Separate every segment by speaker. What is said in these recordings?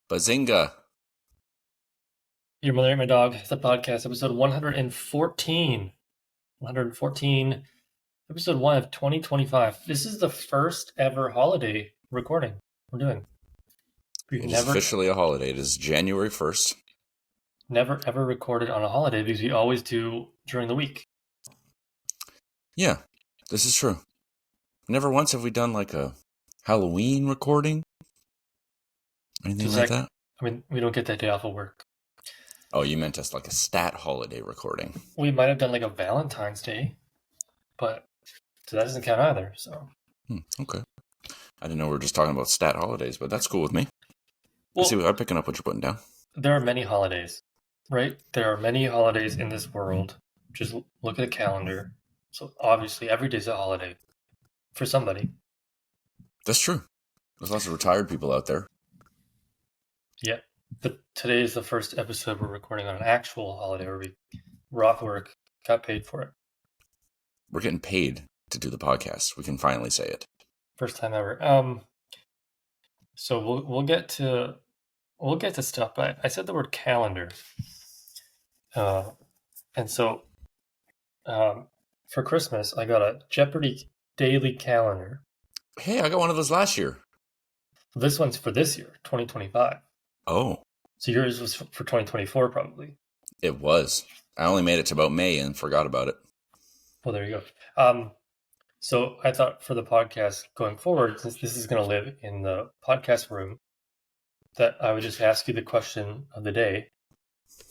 Speaker 1: Bazinga.
Speaker 2: Your Mother Ate My Dog, the podcast, episode 114. 114, episode 1 of 2025. This is the first ever holiday recording we're doing. We've
Speaker 1: It is officially a holiday. It is January 1st.
Speaker 2: Never ever recorded on a holiday because we always do during the week.
Speaker 1: Yeah, this is true. Never once have we done like a Halloween recording. Anything like that?
Speaker 2: I mean, we don't get that day off of work.
Speaker 1: Oh, you meant us like a stat holiday recording.
Speaker 2: We might have done like a Valentine's Day, but so that doesn't count either. So
Speaker 1: okay. I didn't know we were just talking about stat holidays, but that's cool with me.
Speaker 2: Well,
Speaker 1: see, I'm picking up what you're putting down.
Speaker 2: There are many holidays, right? There are many holidays in this world. Just look at a calendar. So obviously every day is a holiday for somebody. That's
Speaker 1: true. There's lots of retired people out there.
Speaker 2: Yeah. But today is the first episode we're recording on an actual holiday where we're off work, got paid for it.
Speaker 1: We're getting paid to do the podcast. We can finally say it.
Speaker 2: First time ever. So we'll get to stuff, but I said the word calendar. And so for Christmas I got a Jeopardy daily calendar.
Speaker 1: Hey, I got one of those last year.
Speaker 2: This one's for this year, 2025.
Speaker 1: Oh.
Speaker 2: So yours was for 2024, probably.
Speaker 1: It was. I only made it to about May and forgot about it.
Speaker 2: Well, there you go. So I thought for the podcast going forward, since this is going to live in the podcast room, that I would just ask you the question of the day.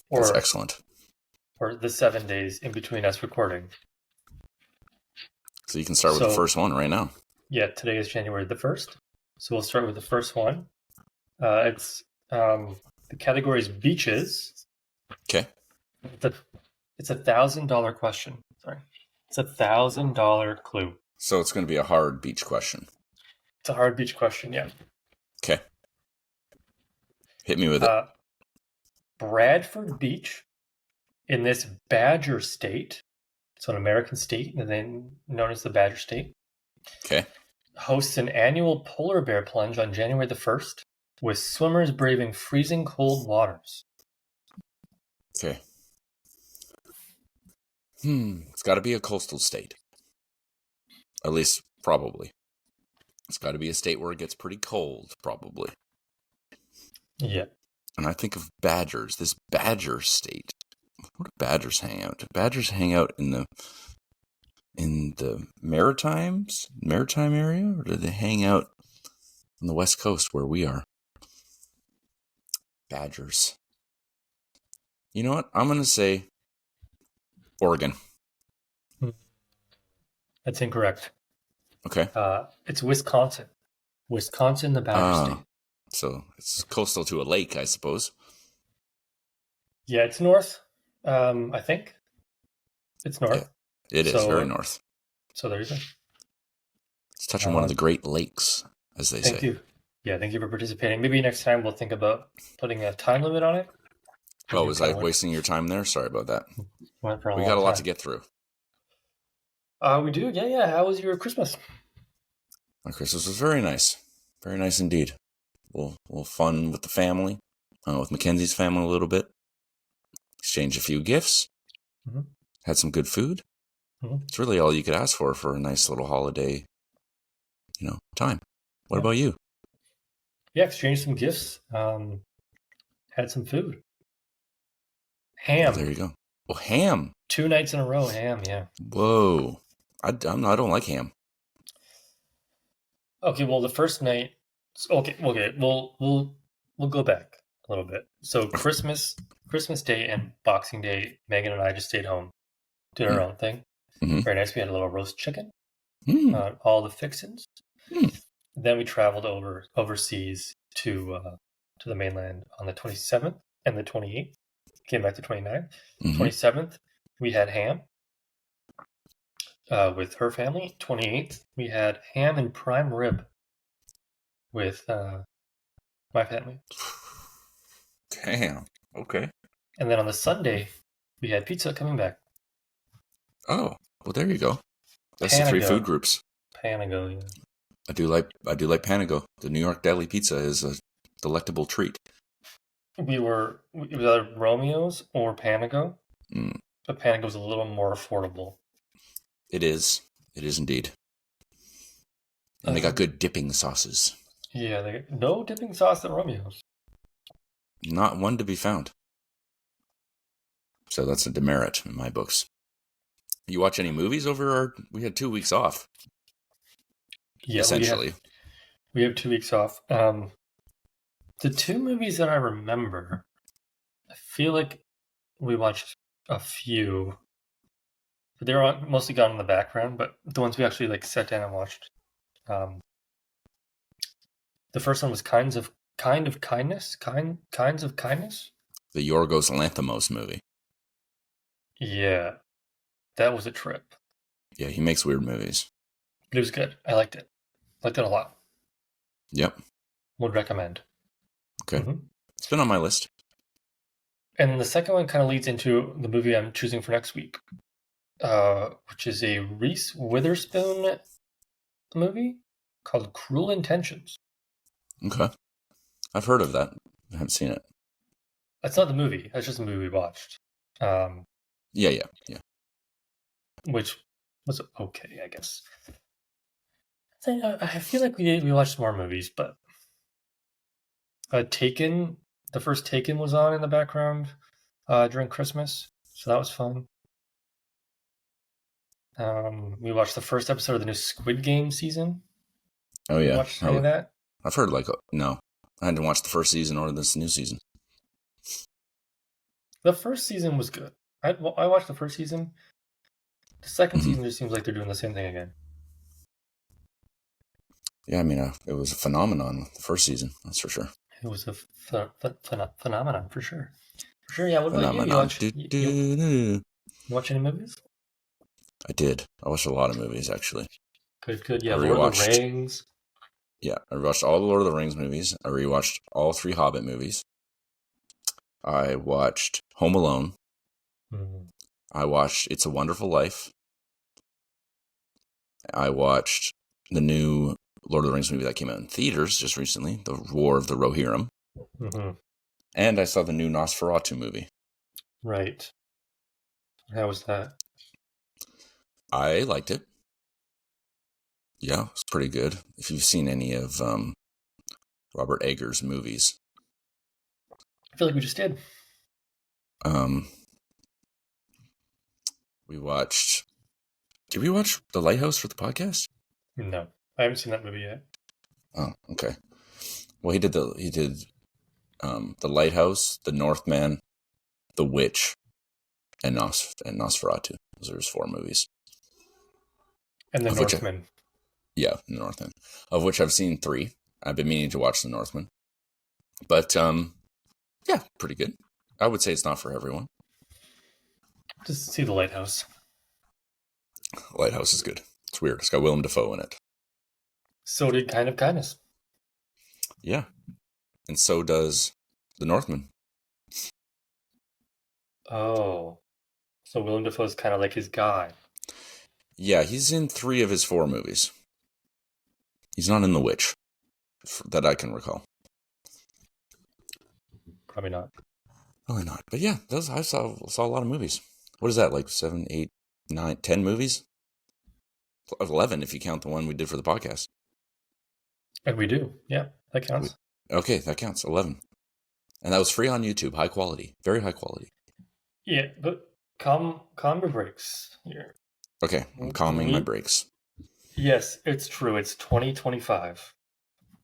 Speaker 1: That's excellent.
Speaker 2: Or the 7 days in between us recording.
Speaker 1: So you can start with the first one right now.
Speaker 2: Yeah, today is January the 1st. So we'll start with the first one. The category is beaches.
Speaker 1: Okay.
Speaker 2: It's $1,000 question. Sorry. It's $1,000 clue.
Speaker 1: So it's going to be a hard beach question.
Speaker 2: It's a hard beach question, yeah.
Speaker 1: Okay. Hit me with it.
Speaker 2: Bradford Beach in this Badger State, so an American state, and then known as the Badger State.
Speaker 1: Okay.
Speaker 2: Hosts an annual polar bear plunge on January the 1st, with swimmers braving freezing cold waters.
Speaker 1: Okay. It's got to be a coastal state. At least, probably. It's got to be a state where it gets pretty cold, probably.
Speaker 2: Yeah.
Speaker 1: And I think of badgers. This Badger State. Where do badgers hang out? Do badgers hang out in the maritime area, or do they hang out on the west coast where we are? Badgers. You know what? I'm going to say Oregon.
Speaker 2: That's incorrect.
Speaker 1: Okay.
Speaker 2: It's Wisconsin. Wisconsin, the Badger State.
Speaker 1: So it's coastal to a lake, I suppose.
Speaker 2: Yeah, it's north. I think it's north.
Speaker 1: Yeah, it is very north.
Speaker 2: So there you go.
Speaker 1: It's touching one of the Great Lakes, as they say.
Speaker 2: Thank you. Yeah, thank you for participating. Maybe next time we'll think about putting a time limit on it.
Speaker 1: Oh, was I wasting your time there? Sorry about that. We got a lot to get through.
Speaker 2: We do? Yeah. How was your Christmas?
Speaker 1: My Christmas was very nice. Very nice indeed. A little fun with the family. With Mackenzie's family a little bit. Exchanged a few gifts.
Speaker 2: Mm-hmm.
Speaker 1: Had some good food.
Speaker 2: Mm-hmm.
Speaker 1: It's really all you could ask for a nice little holiday, time. What about you?
Speaker 2: Yeah, exchanged some gifts. Had some food. Ham.
Speaker 1: Oh, there you go. Oh, ham.
Speaker 2: 2 nights in a row, ham, yeah.
Speaker 1: Whoa. I don't like ham.
Speaker 2: Okay, well, the first night... Okay, we'll go back a little bit. So Christmas Day and Boxing Day, Megan and I just stayed home. Did our own thing.
Speaker 1: Mm-hmm.
Speaker 2: Very nice. We had a little roast chicken. All the fixins. Then we traveled overseas to the mainland on the 27th and the 28th. Came back the 29th. 27th, we had ham with her family. 28th, we had ham and prime rib with my family.
Speaker 1: Damn. Okay.
Speaker 2: And then on the Sunday, we had pizza coming back.
Speaker 1: Oh, well, there you go. That's the 3 food groups.
Speaker 2: Panago, yeah.
Speaker 1: I do like Panago. The New York Deli pizza is a delectable treat.
Speaker 2: it was either Romeo's or Panago,
Speaker 1: Mm,
Speaker 2: but Panago's a little more affordable.
Speaker 1: it is. It is indeed. And they got good dipping sauces.
Speaker 2: Yeah, no dipping sauce at Romeo's.
Speaker 1: Not one to be found. So that's a demerit in my books. You watch any movies we had 2 weeks off,
Speaker 2: Yeah,
Speaker 1: essentially.
Speaker 2: we have 2 weeks off. The two movies that I remember, I feel like we watched a few, but they were mostly gone in the background. But the ones we actually like sat down and watched, the first one was Kinds of Kindness.
Speaker 1: The Yorgos Lanthimos movie.
Speaker 2: Yeah, that was a trip.
Speaker 1: Yeah, he makes weird movies.
Speaker 2: But it was good. I liked it. Liked it a lot.
Speaker 1: Yep.
Speaker 2: Would recommend.
Speaker 1: Okay.
Speaker 2: Mm-hmm.
Speaker 1: It's been on my list.
Speaker 2: And the second one kind of leads into the movie I'm choosing for next week, which is a Reese Witherspoon movie called Cruel Intentions.
Speaker 1: Okay. I've heard of that. I haven't seen it.
Speaker 2: That's not the movie. That's just a movie we watched.
Speaker 1: Yeah.
Speaker 2: Which was okay, I guess. I feel like we watched more movies, but Taken, the first Taken was on in the background during Christmas, so that was fun. We watched the first episode of the new Squid Game season.
Speaker 1: Oh, yeah.
Speaker 2: Watched any of that?
Speaker 1: I've heard no. I hadn't watched the first season or this new season.
Speaker 2: The first season was good. I watched the first season. The second season just seems like they're doing the same thing again.
Speaker 1: Yeah, I mean, it was a phenomenon the first season, that's for sure.
Speaker 2: It was a phenomenon for sure. For sure, yeah. What about you? You watch any movies?
Speaker 1: I did. I watched a lot of movies, actually.
Speaker 2: Good. Yeah, Lord of the Rings.
Speaker 1: Yeah, I rewatched all the Lord of the Rings movies. I rewatched all 3 Hobbit movies. I watched Home Alone.
Speaker 2: Mm.
Speaker 1: I watched It's a Wonderful Life. I watched the new Lord of the Rings movie that came out in theaters just recently, The War of the Rohirrim.
Speaker 2: Mm-hmm.
Speaker 1: And I saw the new Nosferatu movie.
Speaker 2: Right. How was that?
Speaker 1: I liked it. Yeah, it's pretty good. If you've seen any of Robert Eggers' movies.
Speaker 2: I feel like we just did.
Speaker 1: We watched... Did we watch The Lighthouse for the podcast?
Speaker 2: No, I haven't seen that movie yet.
Speaker 1: Oh, okay. Well, he did The Lighthouse, The Northman, The Witch, and Nosferatu. Those are his 4 movies.
Speaker 2: And The Northman.
Speaker 1: The Northman. Of which I've seen 3. I've been meaning to watch The Northman. But, yeah, pretty good. I would say it's not for everyone.
Speaker 2: Just see The Lighthouse.
Speaker 1: Lighthouse is good. It's weird. It's got Willem Dafoe in it.
Speaker 2: So did Kind of Kindness.
Speaker 1: Yeah. And so does The Northman.
Speaker 2: Oh. So Willem Dafoe is kind of like his guy.
Speaker 1: Yeah, he's in 3 of his 4 movies. He's not in The Witch, that I can recall.
Speaker 2: Probably not.
Speaker 1: Probably not. But yeah, I saw a lot of movies. What is that, like 7, 8, 9, 10 movies? 11 if you count the one we did for the podcast.
Speaker 2: And we do. Yeah, that counts.
Speaker 1: Okay, that counts. 11. And that was free on YouTube. High quality. Very high quality.
Speaker 2: Yeah, but calm your brakes here.
Speaker 1: Okay, I'm calming my brakes.
Speaker 2: Yes, it's true. It's 2025.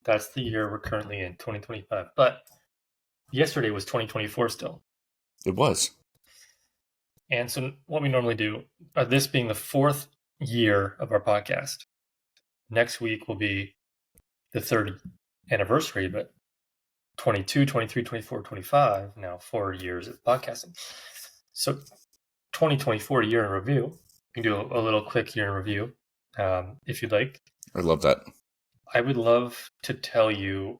Speaker 2: That's the year we're currently in, 2025. But yesterday was 2024 still.
Speaker 1: It was.
Speaker 2: And so what we normally do, this being the 4th year of our podcast, next week will be the 3rd anniversary, but 22, 23, 24, 25, now 4 years of podcasting. So 2024 year in review. We can do a little quick year in review, if you'd like.
Speaker 1: I love that.
Speaker 2: I would love to tell you,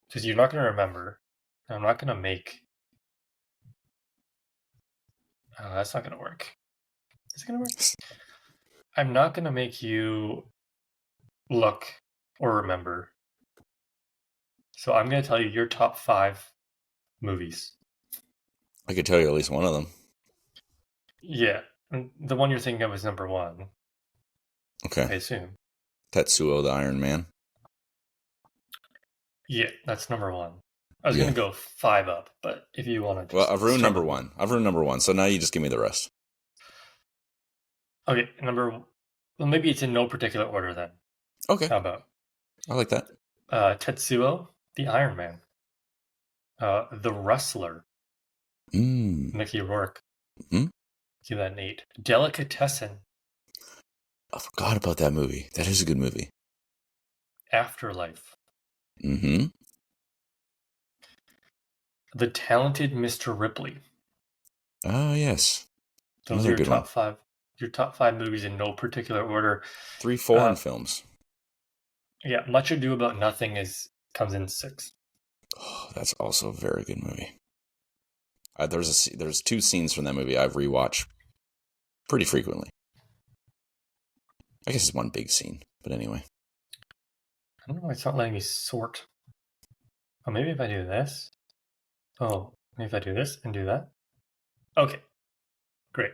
Speaker 2: because you're not going to remember. I'm not going to make... that's not going to work. Is it going to work? I'm not going to make you look or remember. So I'm going to tell you your top 5 movies.
Speaker 1: I could tell you at least one of them.
Speaker 2: Yeah. The one you're thinking of is number one, I
Speaker 1: Okay.
Speaker 2: assume.
Speaker 1: Tetsuo the Iron Man.
Speaker 2: Yeah, that's number one. I was
Speaker 1: Yeah.
Speaker 2: going to go 5 up, but if you want to
Speaker 1: Well,
Speaker 2: just
Speaker 1: I've ruined
Speaker 2: start
Speaker 1: number
Speaker 2: with
Speaker 1: one. I've ruined number one. So now you just give me the rest.
Speaker 2: Okay, well, maybe it's in no particular order then.
Speaker 1: Okay.
Speaker 2: How about
Speaker 1: I like that.
Speaker 2: Tetsuo, the Iron Man, the Wrestler, Mickey Rourke,
Speaker 1: Hmm?
Speaker 2: give that an 8. Delicatessen,
Speaker 1: I forgot about that movie. That is a good movie.
Speaker 2: Afterlife,
Speaker 1: Mm-hmm.
Speaker 2: The Talented Mr. Ripley.
Speaker 1: Oh, yes.
Speaker 2: Those
Speaker 1: Another
Speaker 2: are your
Speaker 1: good one.
Speaker 2: top 5. Your top 5 movies in no particular order.
Speaker 1: 3 foreign films.
Speaker 2: Yeah, Much Ado About Nothing comes in 6.
Speaker 1: Oh, that's also a very good movie. There's 2 scenes from that movie I've rewatched pretty frequently. I guess it's one big scene, but anyway.
Speaker 2: I don't know why it's not letting me sort. Oh, maybe if I do this. Oh, maybe if I do this and do that. Okay, great.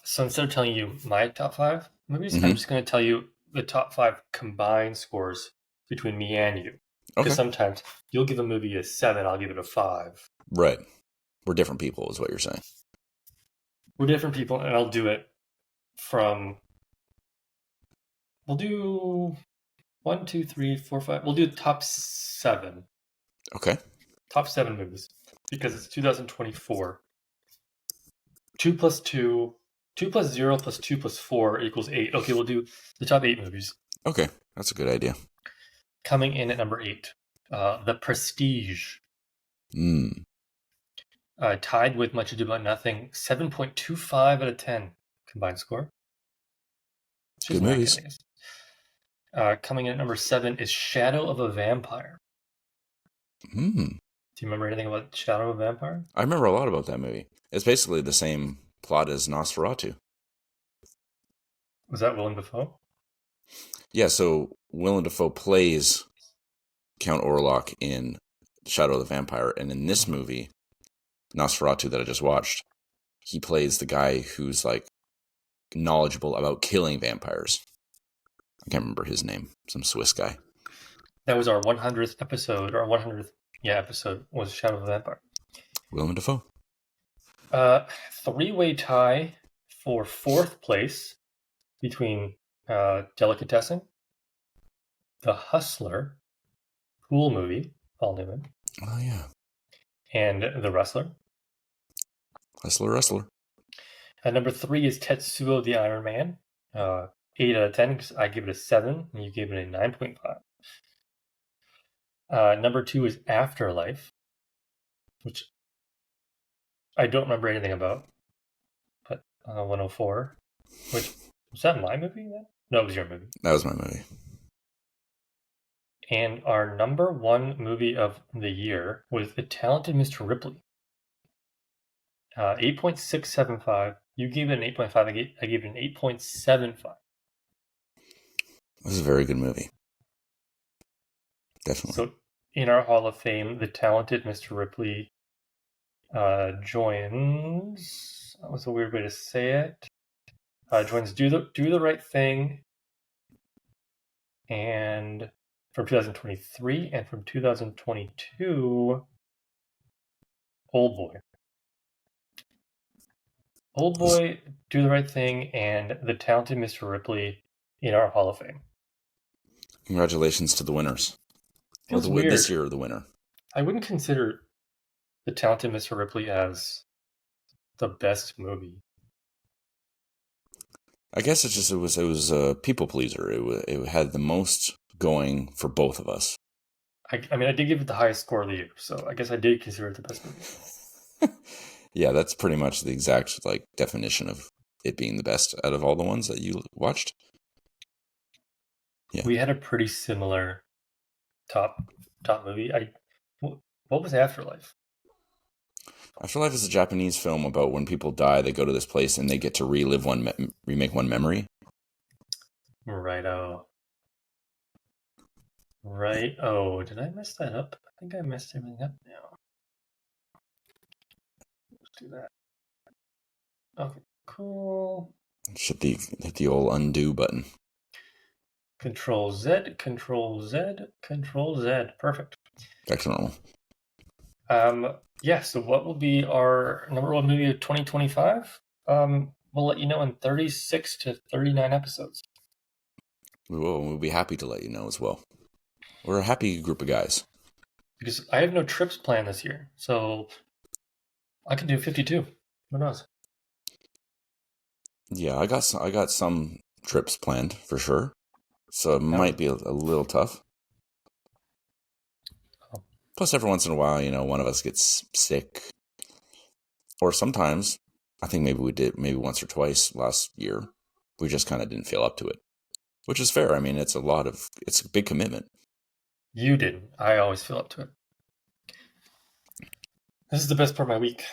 Speaker 2: So instead of telling you my top 5 movies, I'm just going to tell you the top 5 combined scores between me and you. Because sometimes you'll give a movie a 7, I'll give it a 5.
Speaker 1: Right. We're different people, is what you're saying.
Speaker 2: We're different people, and I'll do it from. We'll do 1, 2, 3, 4, 5. We'll do the top 7.
Speaker 1: Okay.
Speaker 2: Top 7 movies because it's 2024. 2 plus 2, 2 plus 0 plus 2 plus 4 equals 8. Okay, we'll do the top 8 movies.
Speaker 1: Okay, that's a good idea.
Speaker 2: Coming in at number 8, The Prestige. Tied with Much Ado About Nothing, 7.25 out of 10 combined score.
Speaker 1: Good movies.
Speaker 2: Coming in at number 7 is Shadow of a Vampire. Do you remember anything about Shadow of a Vampire?
Speaker 1: I remember a lot about that movie. It's basically the same plot as Nosferatu.
Speaker 2: Was that Willem Dafoe?
Speaker 1: Yeah, so Willem Dafoe plays Count Orlok in Shadow of the Vampire, and in this movie, Nosferatu that I just watched, he plays the guy who's like knowledgeable about killing vampires. I can't remember his name. Some Swiss guy.
Speaker 2: That was our 100th episode, or our 100th episode was Shadow of the Vampire.
Speaker 1: Willem Dafoe.
Speaker 2: 3-way tie for 4th place between Delicatessen, The Hustler, Pool Movie, Paul Newman.
Speaker 1: Oh, yeah.
Speaker 2: And The Wrestler.
Speaker 1: Wrestler.
Speaker 2: And number 3 is Tetsuo the Iron Man. 8 out of 10 because I give it a 7 and you gave it a 9.5. Number 2 is Afterlife, which I don't remember anything about, but 104. Which was that my movie then? No, it was your movie.
Speaker 1: That was my movie.
Speaker 2: And our number 1 movie of the year was The Talented Mr. Ripley. 8.675. You gave it an 8.5. I gave it an 8.75.
Speaker 1: This is a very good movie. Definitely.
Speaker 2: So in our Hall of Fame, The Talented Mr. Ripley joins. That was a weird way to say it. Joins Do the Right Thing, and from 2023, and from 2022, Old Boy. Old Boy, Do the Right Thing, and The Talented Mr. Ripley in our Hall of Fame.
Speaker 1: Congratulations to the winners.
Speaker 2: Feels weird.
Speaker 1: This year, the winner.
Speaker 2: I wouldn't consider The Talented Mr. Ripley as the best movie.
Speaker 1: I guess it was a people pleaser. It had the most going for both of us.
Speaker 2: I mean, I did give it the highest score of the year, so I guess I did consider it the best movie.
Speaker 1: Yeah, that's pretty much the exact definition of it being the best out of all the ones that you watched. Yeah,
Speaker 2: we had a pretty similar top movie. What was Afterlife?
Speaker 1: Afterlife is a Japanese film about when people die, they go to this place and they get to remake one memory.
Speaker 2: Right-o. Did I mess that up? I think I messed everything up now. do that. Okay, cool.
Speaker 1: Hit the old undo button.
Speaker 2: Control Z, Control Z, Control Z. Perfect.
Speaker 1: Back to normal.
Speaker 2: Yeah, so what will be our number one movie of 2025? We'll let you know in 36 to 39 episodes.
Speaker 1: We will. We'll be happy to let you know as well. We're a happy group of guys.
Speaker 2: Because I have no trips planned this year, so I can do 52. Who knows?
Speaker 1: Yeah, I got some trips planned for sure, so it might be a little tough.
Speaker 2: Oh.
Speaker 1: Plus, every once in a while, one of us gets sick, or sometimes, I think maybe we did once or twice last year. We just kind of didn't feel up to it, which is fair. I mean, it's a big commitment.
Speaker 2: You didn't. I always feel up to it. This is the best part of my week.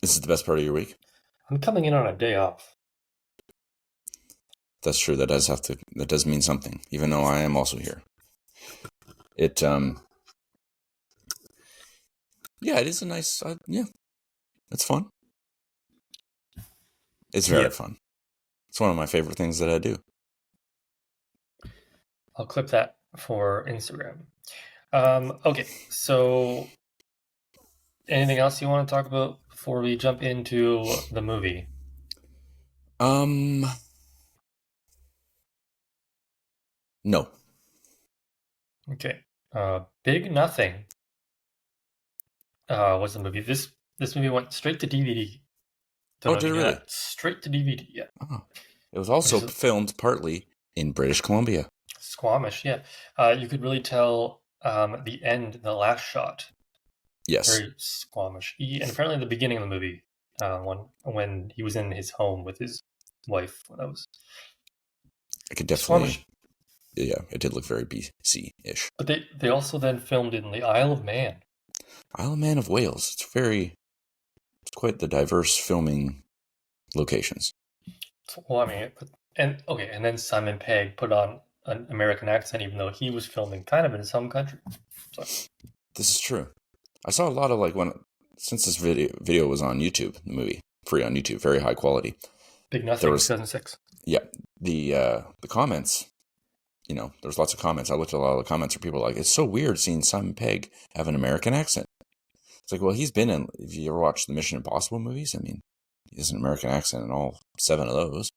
Speaker 1: This is the best part of your week?
Speaker 2: I'm coming in on a day off.
Speaker 1: That's true. That does mean something, even though I am also here. It is a nice, it's fun. It's very fun. It's one of my favorite things that I do.
Speaker 2: I'll clip that for Instagram. Okay, so anything else you want to talk about before we jump into the movie?
Speaker 1: No.
Speaker 2: Okay. Big Nothing was the movie. This movie went straight to DVD.
Speaker 1: Did it really?
Speaker 2: Straight to DVD, yeah.
Speaker 1: Oh. It was also filmed partly in British Columbia.
Speaker 2: Squamish, yeah. You could really tell the end, the last shot.
Speaker 1: Yes.
Speaker 2: Very Squamish. And apparently the beginning of the movie, when he was in his home with his wife. That was...
Speaker 1: I could definitely...
Speaker 2: Squamish.
Speaker 1: Yeah, it did look very BC-ish.
Speaker 2: But they also then filmed in the Isle of Man.
Speaker 1: Isle of Man of Wales. It's quite the diverse filming locations.
Speaker 2: Well, I mean, and then Simon Pegg put on an American accent, even though he was filming kind of in some country. So.
Speaker 1: This is true. I saw a lot of since this video was on YouTube, the movie, free on YouTube, very high quality.
Speaker 2: Big Nothing, 2006.
Speaker 1: Yeah, the comments. There's lots of comments. I looked at a lot of the comments where people are like, it's so weird seeing Simon Pegg have an American accent. It's like, well, he's been in, if you ever watched the Mission Impossible movies, I mean, he has an American accent in all 7 of those.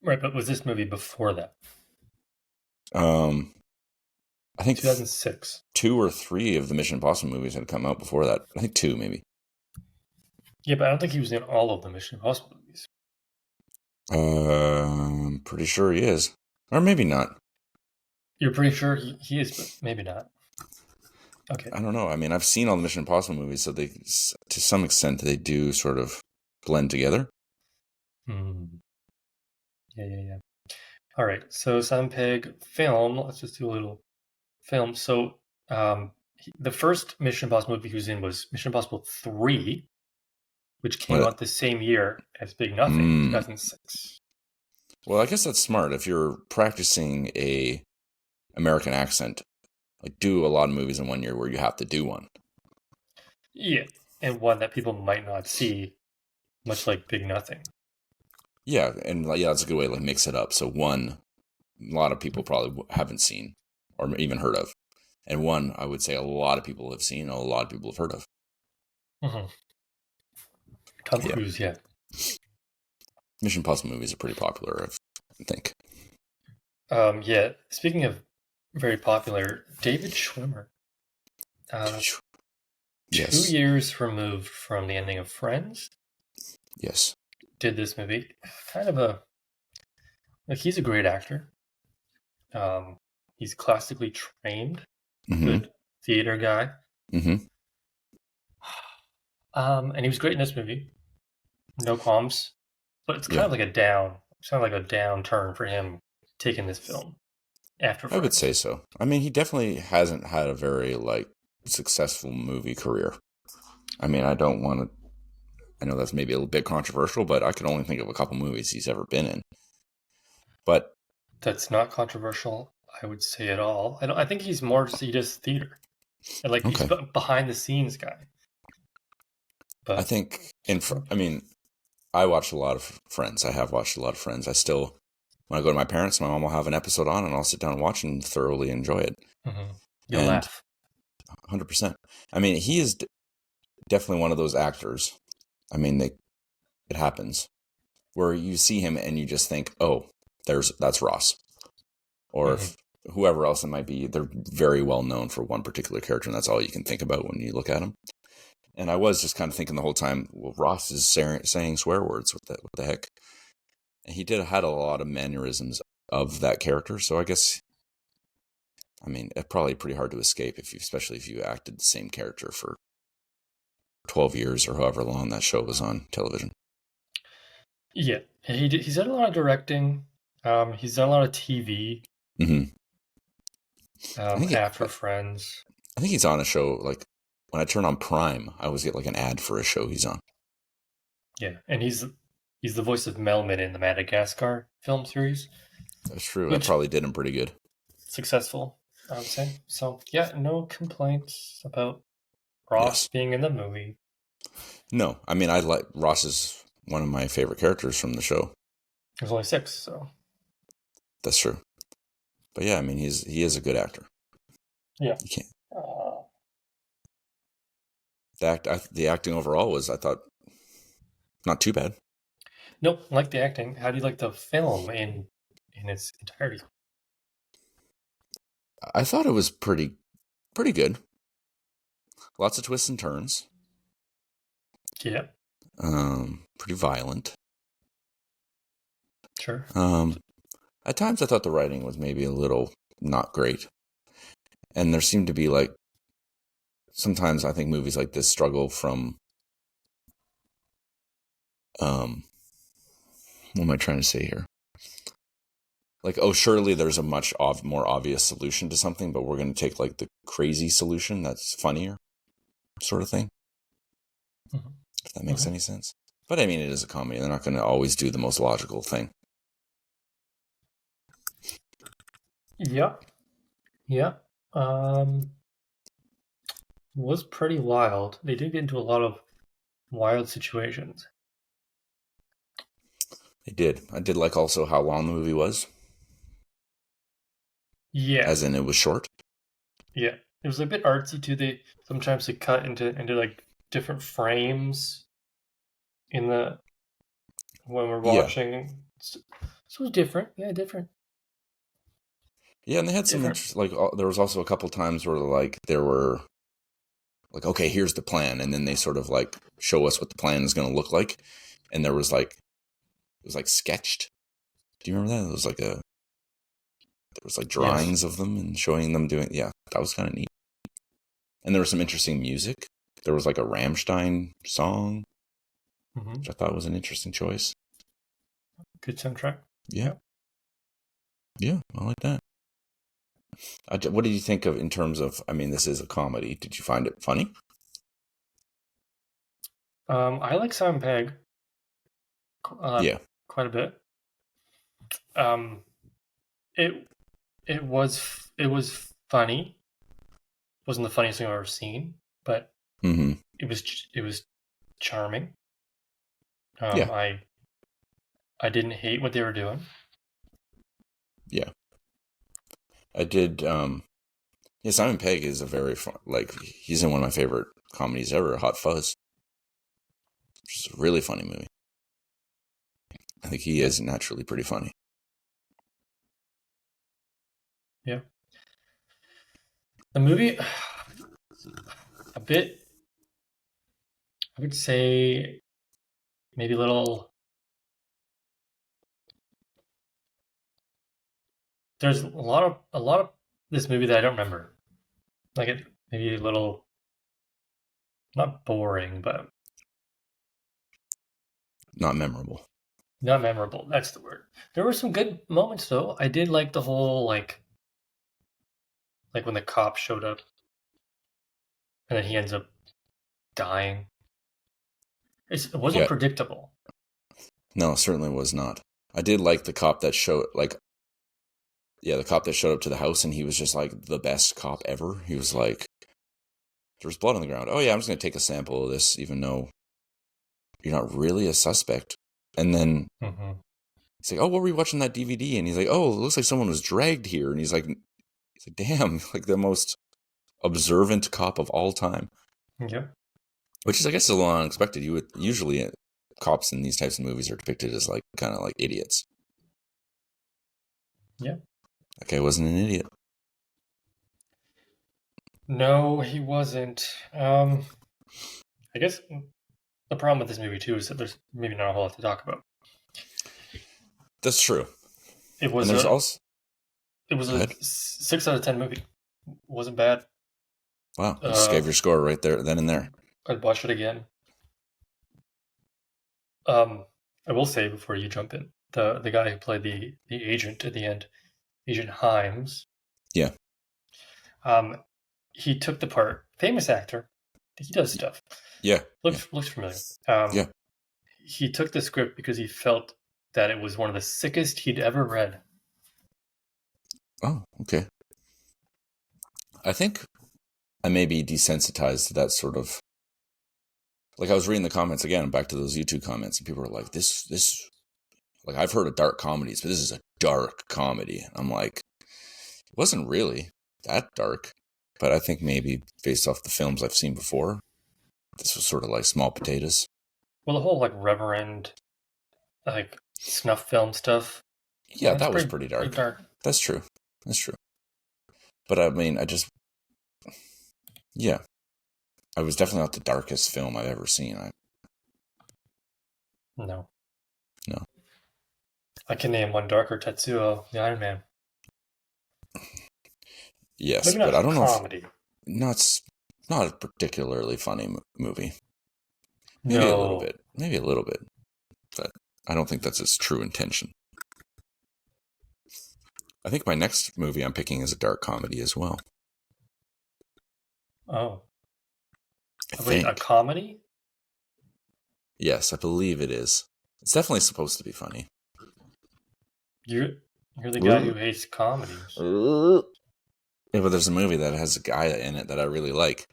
Speaker 2: Right, but was this movie before that?
Speaker 1: I think
Speaker 2: 2006.
Speaker 1: 2 or 3 of the Mission Impossible movies had come out before that. I think 2, maybe.
Speaker 2: Yeah, but I don't think he was in all of the Mission Impossible movies.
Speaker 1: I'm pretty sure he is. Or maybe not.
Speaker 2: You're pretty sure he is, but maybe not. Okay.
Speaker 1: I don't know. I mean, I've seen all the Mission Impossible movies, so they, to some extent, they do sort of blend together.
Speaker 2: Yeah. All right. So Simon Pegg film. Let's just do a little film. So the first Mission Impossible movie he was in was Mission Impossible 3, which came out the same year as Big Nothing, 2006.
Speaker 1: Well, I guess that's smart. If you're practicing a American accent, do a lot of movies in one year where you have to do one.
Speaker 2: Yeah, and one that people might not see, much like Big Nothing.
Speaker 1: Yeah, and that's a good way to mix it up. So one, a lot of people probably haven't seen or even heard of. And one, I would say a lot of people have seen, a lot of people have heard of.
Speaker 2: Mm-hmm. Tom Cruise, yeah.
Speaker 1: Mission Impossible movies are pretty popular, I think.
Speaker 2: Yeah, speaking of very popular, David Schwimmer.
Speaker 1: Yes.
Speaker 2: 2 years removed from the ending of Friends.
Speaker 1: Yes.
Speaker 2: Did this movie. Kind of he's a great actor. He's classically trained.
Speaker 1: Mm-hmm.
Speaker 2: Good theater guy.
Speaker 1: Mm-hmm.
Speaker 2: And he was great in this movie. No qualms. But it's kind of like a downturn for him taking this film after Friends.
Speaker 1: I would say so. I mean, he definitely hasn't had a very successful movie career. I mean, I know that's maybe a little bit controversial, but I can only think of a couple movies he's ever been in. But
Speaker 2: that's not controversial, I would say, at all. I think he's more he does theater. And he's behind the scenes guy.
Speaker 1: I
Speaker 2: But
Speaker 1: think I mean, I watch a lot of Friends. I have watched a lot of Friends. I still, when I go to my parents, my mom will have an episode on, and I'll sit down and watch and thoroughly enjoy it.
Speaker 2: you'll
Speaker 1: And
Speaker 2: laugh.
Speaker 1: 100%. I mean, he is definitely one of those actors. I mean, it happens where you see him and you just think, oh, that's Ross, or if whoever else it might be. They're very well known for one particular character, and that's all you can think about when you look at him. And I was just kind of thinking the whole time, well, Ross is saying swear words. What the heck? And he had a lot of mannerisms of that character. So I guess, I mean, it's probably pretty hard to escape especially if you acted the same character for 12 years or however long that show was on television.
Speaker 2: Yeah, he's done a lot of directing. He's done a lot of TV.
Speaker 1: Mm-hmm.
Speaker 2: After Friends.
Speaker 1: I think he's on a show, like, when I turn on Prime, I always get like an ad for a show he's on.
Speaker 2: Yeah, and he's the voice of Melman in the Madagascar film series.
Speaker 1: That's true. That probably did him pretty good.
Speaker 2: Successful, I would say. So, yeah, no complaints about Ross being in the movie.
Speaker 1: No, I mean, Ross is one of my favorite characters from the show.
Speaker 2: There's only 6, so.
Speaker 1: That's true. But yeah, I mean, he is a good actor.
Speaker 2: Yeah.
Speaker 1: You can't. The acting overall was, I thought, not too bad.
Speaker 2: Nope, I like the acting. How do you like the film in its entirety?
Speaker 1: I thought it was pretty good. Lots of twists and turns.
Speaker 2: Yeah.
Speaker 1: Pretty violent.
Speaker 2: Sure.
Speaker 1: At times I thought the writing was maybe a little not great. And there seemed to be like, sometimes I think movies like this struggle from, what am I trying to say here? Like, oh, surely there's a much more obvious solution to something, but we're going to take like the crazy solution that's funnier, sort of thing. Mm-hmm. If that makes any sense. But I mean, it is a comedy. They're not going to always do the most logical thing.
Speaker 2: Yeah. Yeah. Was pretty wild. They did get into a lot of wild situations.
Speaker 1: They did. I did like also how long the movie was.
Speaker 2: Yeah.
Speaker 1: As in, it was short.
Speaker 2: Yeah. It was a bit artsy too. Sometimes they cut into like different frames when we're watching. Yeah. So it was different. Yeah, different.
Speaker 1: Yeah, and they had some like there was also a couple times where like there were like, okay, here's the plan, and then they sort of like show us what the plan is going to look like, and it was like sketched. Do you remember that? It was like there was like drawings of them and showing them doing. Yeah, that was kind of neat. And there was some interesting music. There was like a Rammstein song, which I thought was an interesting choice.
Speaker 2: Good soundtrack.
Speaker 1: Yeah, I like that. What did you think of in terms of? I mean, this is a comedy. Did you find it funny?
Speaker 2: I like Simon Pegg. Quite a bit. It was funny. It wasn't the funniest thing I've ever seen, but it was charming. I didn't hate what they were doing. Yeah.
Speaker 1: I did. Simon Pegg is a very fun, he's in one of my favorite comedies ever, Hot Fuzz, which is a really funny movie. I think he is naturally pretty funny.
Speaker 2: Yeah. The movie, a bit, I would say, maybe a little. There's a lot of this movie that I don't remember. Like it maybe a little, not boring, but
Speaker 1: not memorable.
Speaker 2: Not memorable. That's the word. There were some good moments though. I did like the whole like when the cop showed up, and then he ends up dying. It wasn't predictable.
Speaker 1: No, it certainly was not. I did like the cop that showed the cop that showed up to the house, and he was just like the best cop ever. He was like, there was blood on the ground. Oh yeah, I'm just going to take a sample of this, even though you're not really a suspect. And then he's like, oh, what were you watching that DVD? And he's like, oh, it looks like someone was dragged here. And he's like, damn, like the most observant cop of all time.
Speaker 2: Yeah.
Speaker 1: Which is, I guess, a little unexpected. You would usually cops in these types of movies are depicted as like kind of like idiots.
Speaker 2: Yeah.
Speaker 1: That guy wasn't an idiot.
Speaker 2: No, he wasn't. I guess the problem with this movie too is that there's maybe not a whole lot to talk about.
Speaker 1: That's true.
Speaker 2: It was
Speaker 1: and there's
Speaker 2: it was a 6 out of 10 movie. Wasn't bad.
Speaker 1: Wow, you just gave your score right there, then and there.
Speaker 2: I'd watch it again. I will say before you jump in, the guy who played the agent at the end, Agent Himes.
Speaker 1: Yeah.
Speaker 2: He took the part. Famous actor. He does stuff.
Speaker 1: Yeah.
Speaker 2: Looks familiar.
Speaker 1: Yeah.
Speaker 2: He took the script because he felt that it was one of the sickest he'd ever read.
Speaker 1: Oh, okay. I think I may be desensitized to that sort of. Like I was reading the comments again, back to those YouTube comments, and people were like, "This, like I've heard of dark comedies, but this is a dark comedy." I'm like, it wasn't really that dark, but I think maybe based off the films I've seen before, this was sort of like small potatoes.
Speaker 2: Well, the whole like Reverend, like snuff film stuff.
Speaker 1: Yeah, that was pretty dark.
Speaker 2: Pretty dark.
Speaker 1: That's true. But I mean, yeah, I was definitely not the darkest film I've ever seen.
Speaker 2: No.
Speaker 1: I
Speaker 2: can name one darker, Tetsuo, the Iron Man.
Speaker 1: Yes, but I don't know. Comedy. Not a particularly funny movie. Maybe a little bit, but I don't think that's its true intention. I think my next movie I'm picking is a dark comedy as well.
Speaker 2: Oh. Wait, a comedy?
Speaker 1: Yes, I believe it is. It's definitely supposed to be funny.
Speaker 2: You're the guy who hates comedies.
Speaker 1: Yeah, but there's a movie that has a guy in it that I really like,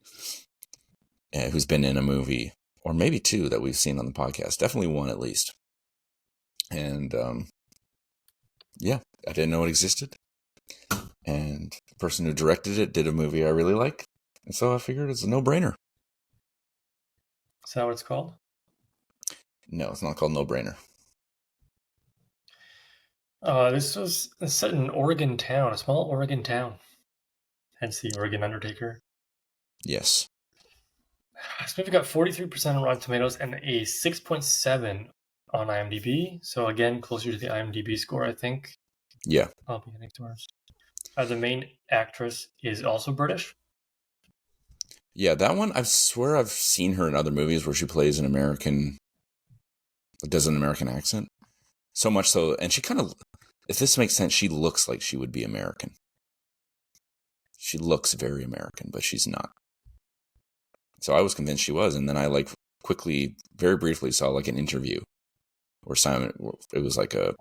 Speaker 1: who's been in a movie, or maybe two that we've seen on the podcast. Definitely one at least. And yeah, I didn't know it existed. And the person who directed it did a movie I really like. And so I figured it's a no-brainer.
Speaker 2: Is that what it's called?
Speaker 1: No, it's not called No Brainer.
Speaker 2: This was set in Oregon town, a small Oregon town. Hence the Oregon Undertaker.
Speaker 1: Yes.
Speaker 2: This movie got 43% on Rotten Tomatoes and a 6.7 on IMDb. So again, closer to the IMDb score, I think.
Speaker 1: Yeah.
Speaker 2: I'll be heading towards. The main actress is also British.
Speaker 1: Yeah, that one, I swear I've seen her in other movies where she plays an American, does an American accent. So much so, and she kind of, if this makes sense, she looks like she would be American. She looks very American, but she's not. So I was convinced she was, and then I very briefly saw like an interview where it was like a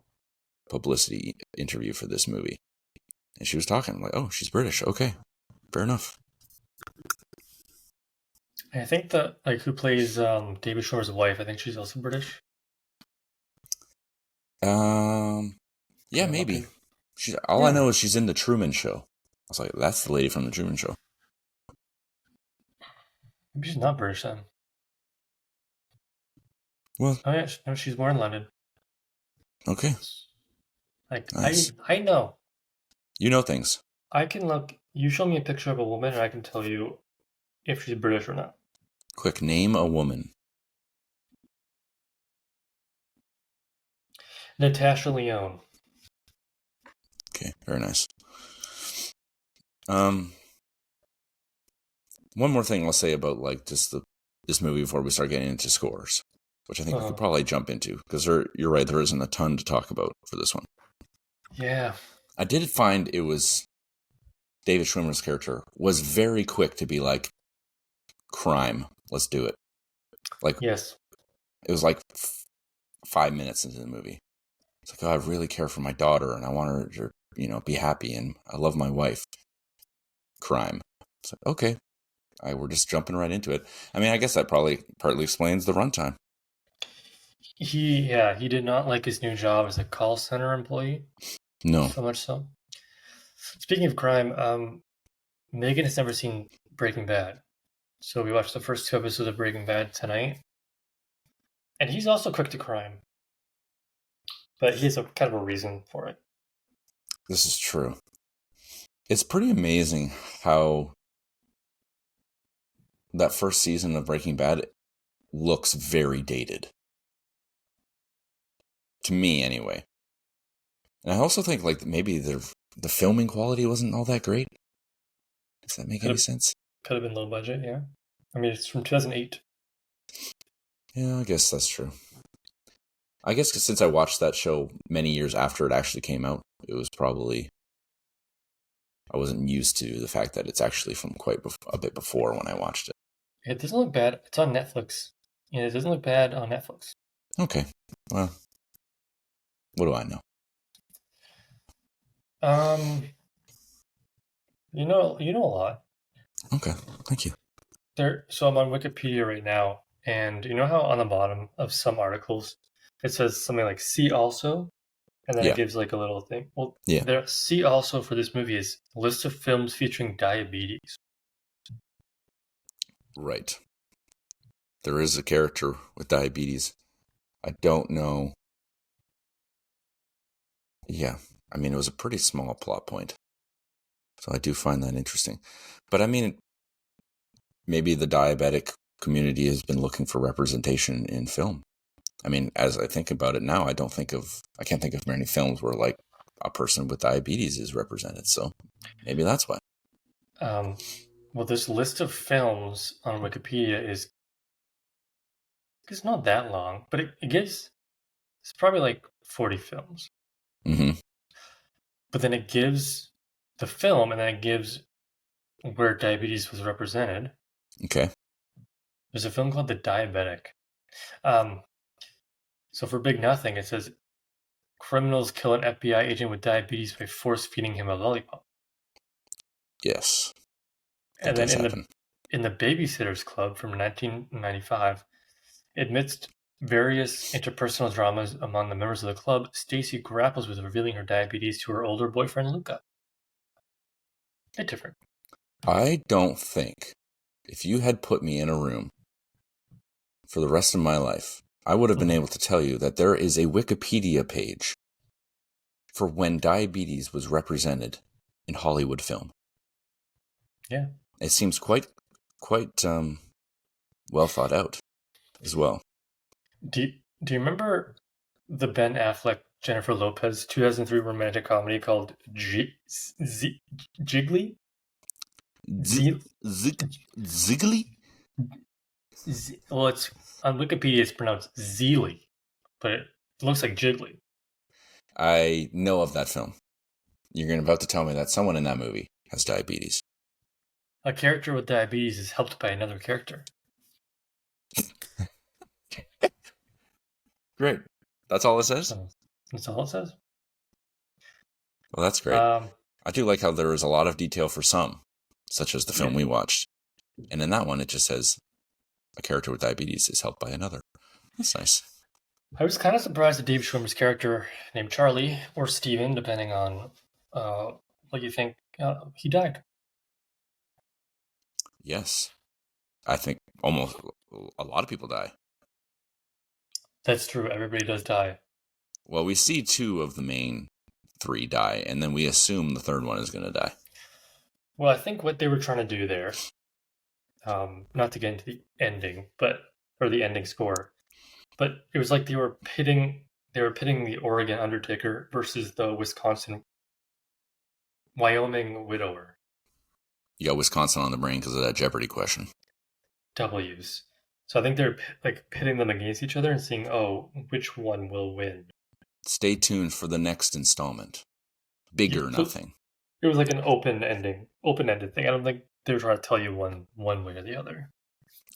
Speaker 1: publicity interview for this movie. And she was talking, I'm like, oh, she's British. Okay, fair enough.
Speaker 2: I think that who plays David Shore's wife, I think she's also British.
Speaker 1: Yeah, maybe. I know is she's in the Truman Show. I was like, that's the lady from the Truman Show.
Speaker 2: Maybe she's not British then.
Speaker 1: Well,
Speaker 2: oh yeah, no, she's born in London.
Speaker 1: Okay.
Speaker 2: Nice. I know.
Speaker 1: You know things.
Speaker 2: I can look. You show me a picture of a woman, and I can tell you if she's British or not.
Speaker 1: Quick, name a woman.
Speaker 2: Natasha Lyonne.
Speaker 1: Okay, very nice. One more thing I'll say about just this movie before we start getting into scores, which I think we could probably jump into, because you're right, there isn't a ton to talk about for this one.
Speaker 2: Yeah.
Speaker 1: I did find it was David Schwimmer's character was very quick to be like, crime, let's do it.
Speaker 2: Yes.
Speaker 1: It was like 5 minutes into the movie. It's like, oh, I really care for my daughter and I want her to, be happy and I love my wife. Crime. It's like, okay. We're just jumping right into it. I mean, I guess that probably partly explains the runtime.
Speaker 2: He did not like his new job as a call center employee.
Speaker 1: No.
Speaker 2: So much so. Speaking of crime, Megan has never seen Breaking Bad. So we watched the first 2 episodes of Breaking Bad tonight. And he's also quick to crime. But he has a kind of a reason for it.
Speaker 1: This is true. It's pretty amazing how that first season of Breaking Bad looks very dated. To me, anyway. And I also think like maybe the filming quality wasn't all that great. Does that make any sense?
Speaker 2: Could have been low budget, yeah. I mean, it's from 2008.
Speaker 1: Yeah, I guess that's true. I guess since I watched that show many years after it actually came out, it was probably... I wasn't used to the fact that it's actually from a bit before when I watched it.
Speaker 2: It doesn't look bad. It's on Netflix. Yeah, it doesn't look bad on Netflix.
Speaker 1: Okay. Well, what do I know?
Speaker 2: You know a lot.
Speaker 1: Okay, thank you.
Speaker 2: So I'm on Wikipedia right now, and you know how on the bottom of some articles it says something like "see also," and then
Speaker 1: Yeah.
Speaker 2: it gives like a little thing. Well,
Speaker 1: Yeah.
Speaker 2: there "see also" for this movie is list of films featuring diabetes.
Speaker 1: Right. There is a character with diabetes. I don't know. Yeah. I mean, it was a pretty small plot point. So I do find that interesting. But I mean, maybe the diabetic community has been looking for representation in film. I mean, as I think about it now, I can't think of many films where like a person with diabetes is represented. So maybe that's why.
Speaker 2: Well, this list of films on Wikipedia is it's not that long, but it gives it's probably like 40 films.
Speaker 1: Mm-hmm.
Speaker 2: But then it gives the film, and then it gives where diabetes was represented.
Speaker 1: Okay.
Speaker 2: There's a film called The Diabetic. Um, so for Big Nothing, it says criminals kill an FBI agent with diabetes by force feeding him a lollipop.
Speaker 1: Yes. That
Speaker 2: And then
Speaker 1: does happen.
Speaker 2: in the Babysitters Club from 1995, amidst various interpersonal dramas among the members of the club, Stacy grapples with revealing her diabetes to her older boyfriend Luca. Bit different.
Speaker 1: I don't think if you had put me in a room for the rest of my life, I would have been able to tell you that there is a Wikipedia page for when diabetes was represented in Hollywood film.
Speaker 2: Yeah.
Speaker 1: It seems quite well thought out as well.
Speaker 2: Do you remember the Ben Affleck Jennifer Lopez 2003 romantic comedy called Jiggly?
Speaker 1: Ziggly?
Speaker 2: Well, it's on Wikipedia. It's pronounced Zeely, but it looks like Jiggly.
Speaker 1: I know of that film. You're about to tell me that someone in that movie has diabetes.
Speaker 2: A character with diabetes is helped by another character.
Speaker 1: Great. That's all it says?
Speaker 2: That's all it says.
Speaker 1: Well, that's great. I do like how there is a lot of detail for some, such as the film we watched. And in that one, it just says a character with diabetes is helped by another. That's nice.
Speaker 2: I was kind of surprised that Dave Schwimmer's character, named Charlie, or Steven, depending on what you think, he died.
Speaker 1: Yes. I think almost a lot of people die.
Speaker 2: That's true. Everybody does die.
Speaker 1: Well, we see 2 of the main 3 die, and then we assume the third one is going to die.
Speaker 2: Well, I think what they were trying to do there, not to get into the ending, or the ending score, but it was like they were pitting the Oregon Undertaker versus the Wyoming Widower.
Speaker 1: You got Wisconsin on the brain because of that Jeopardy question.
Speaker 2: W's. So I think they're like pitting them against each other and seeing, which one will win.
Speaker 1: Stay tuned for the next installment. Big or Nothing.
Speaker 2: It was like an open-ended thing. I don't think they were trying to tell you one way or the other.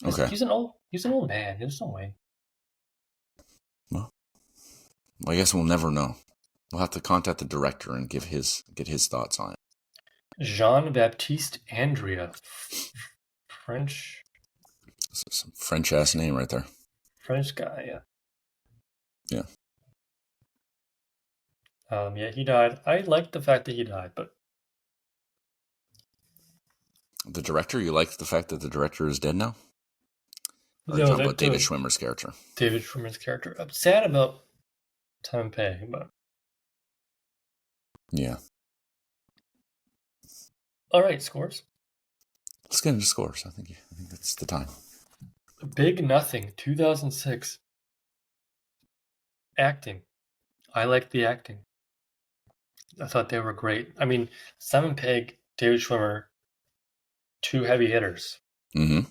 Speaker 1: Okay.
Speaker 2: He's an old man. There's no way.
Speaker 1: Well, I guess we'll never know. We'll have to contact the director and get his thoughts on it.
Speaker 2: Jean-Baptiste Andrea. French.
Speaker 1: Some French-ass name right there.
Speaker 2: French guy, yeah.
Speaker 1: Yeah.
Speaker 2: Yeah, he died. I liked the fact that he died, but
Speaker 1: The director, you like the fact that the director is dead now? Or are you
Speaker 2: no,
Speaker 1: talking about David Schwimmer's character?
Speaker 2: David Schwimmer's character. I'm sad about Simon Pegg, but
Speaker 1: Yeah.
Speaker 2: all right, scores.
Speaker 1: Let's get into scores. I think that's the time.
Speaker 2: Big Nothing, 2006. Acting. I liked the acting. I thought they were great. I mean, Simon Pegg, David Schwimmer, two heavy hitters.
Speaker 1: Mm-hmm.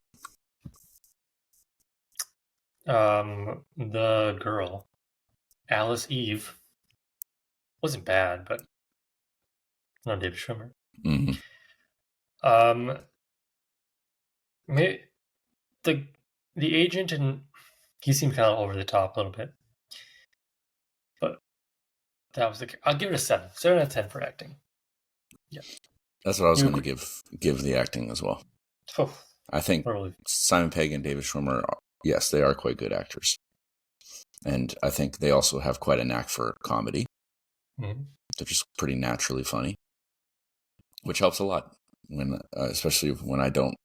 Speaker 2: The girl, Alice Eve, wasn't bad, but not David Schwimmer.
Speaker 1: Mm-hmm.
Speaker 2: Maybe the agent, and he seemed kind of over the top a little bit, but that was I'll give it a 7. 7 out of 10 for acting. Yeah,
Speaker 1: That's what I was going to give the acting as well.
Speaker 2: oh,
Speaker 1: I think
Speaker 2: really.
Speaker 1: Simon Pegg and David Schwimmer, yes, they are quite good actors. And I think they also have quite a knack for comedy.
Speaker 2: Mm-hmm.
Speaker 1: They're just pretty naturally funny, which helps a lot, when, especially when I don't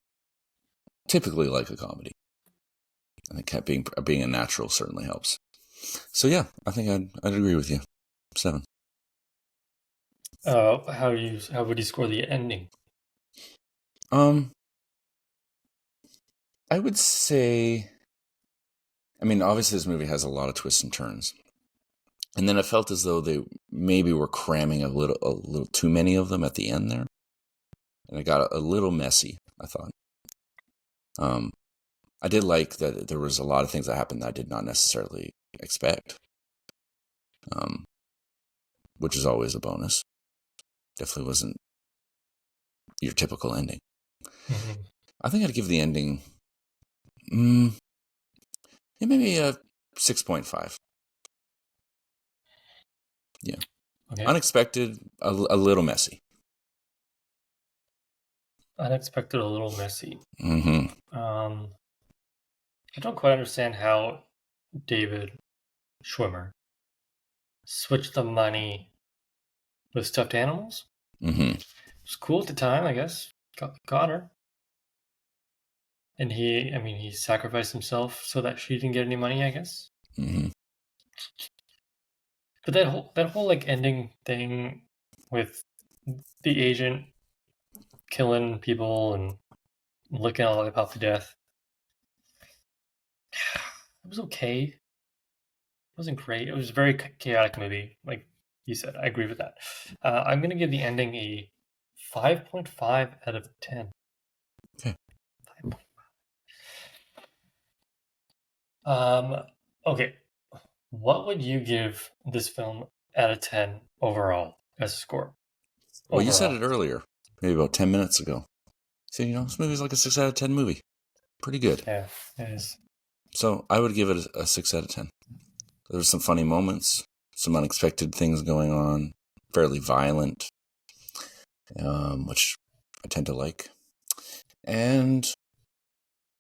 Speaker 1: typically like a comedy. I think being a natural certainly helps. So yeah, I think I'd agree with you. 7.
Speaker 2: How would you score the ending?
Speaker 1: I would say, I mean, obviously this movie has a lot of twists and turns. And then it felt as though they maybe were cramming a little too many of them at the end there. And it got a little messy, I thought. I did like that there was a lot of things that happened that I did not necessarily expect. Which is always a bonus. Definitely wasn't your typical ending.
Speaker 2: Mm-hmm.
Speaker 1: I think I'd give the ending maybe a 6.5. Yeah. Okay. Unexpected, a little messy.
Speaker 2: Unexpected, a little messy.
Speaker 1: Mm-hmm.
Speaker 2: I don't quite understand how David Schwimmer switched the money with stuffed animals.
Speaker 1: Mm-hmm.
Speaker 2: It was cool at the time, I guess. Got her. And he sacrificed himself so that she didn't get any money, I guess.
Speaker 1: Mm-hmm.
Speaker 2: But that whole like ending thing with the agent killing people and licking a lollipop to death, it was okay. It wasn't great. It was a very chaotic movie, like you said. I agree with that. I'm gonna give the ending a 5.5 out of 10.
Speaker 1: Okay.
Speaker 2: 5.5. Okay. What would you give this film out of 10 overall as a score?
Speaker 1: Well, you said it earlier, maybe about 10 minutes ago. So, this movie's like a 6 out of 10 movie. Pretty good.
Speaker 2: Yeah, it is.
Speaker 1: So I would give it a 6 out of 10. There's some funny moments, some unexpected things going on, fairly violent, which I tend to like. And